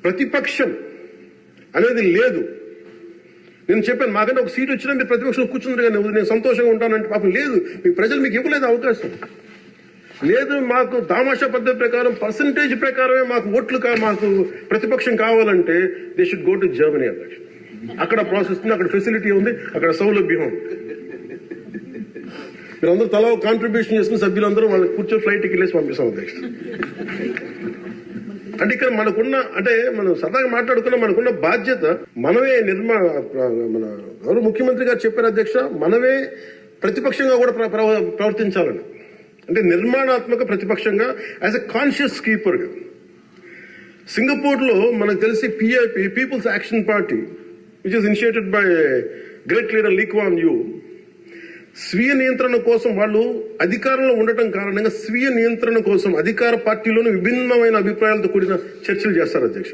ప్రతిపక్షం అనేది లేదు. నేను చెప్పాను, మాకంటే ఒక సీట్ వచ్చినా మీరు ప్రతిపక్షం కూర్చున్నారు కానీ నేను సంతోషంగా ఉంటానంటే పాపం లేదు. మీ ప్రజలు మీకు ఇవ్వలేదు అవకాశం. లేదు, మాకు దామాషా పద్ధతి ప్రకారం పర్సంటేజ్ ప్రకారమే మాకు ఓట్లు మాకు ప్రతిపక్షం కావాలంటే they should go to Germany అధ్యక్ష. అక్కడ ప్రాసెస్ ఉంది, అక్కడ ఫెసిలిటీ ఉంది, అక్కడ సౌలభ్యం ఉంది. మీరందరూ తలా కాంట్రిబ్యూషన్ చేసుకుని సభ్యులందరూ వాళ్ళకి కూర్చొని ఫ్లైట్కి వెళ్ళేసి పంపిస్తాం అధ్యక్ష. అంటే ఇక్కడ మనకున్న, అంటే మనం సరదాగా మాట్లాడుకున్న మనకున్న బాధ్యత మనమే మన గౌరవ ముఖ్యమంత్రి గారు చెప్పారు అధ్యక్ష, మనమే ప్రతిపక్షంగా కూడా ప్రవర్తించాలని. అంటే నిర్మాణాత్మక ప్రతిపక్షంగా యాజ్ ఎ కాన్షియస్ కీపర్గా. సింగపూర్ లో మనకు తెలిసి PIP, People's Action Party, which is initiated by great leader Lee Kuan Yew, స్వీయ నియంత్రణ కోసం వాళ్ళు అధికారంలో ఉండటం కారణంగా స్వీయ నియంత్రణ కోసం అధికార పార్టీలోని విభిన్నమైన అభిప్రాయాలతో కూడిన చర్చలు చేస్తారు అధ్యక్ష.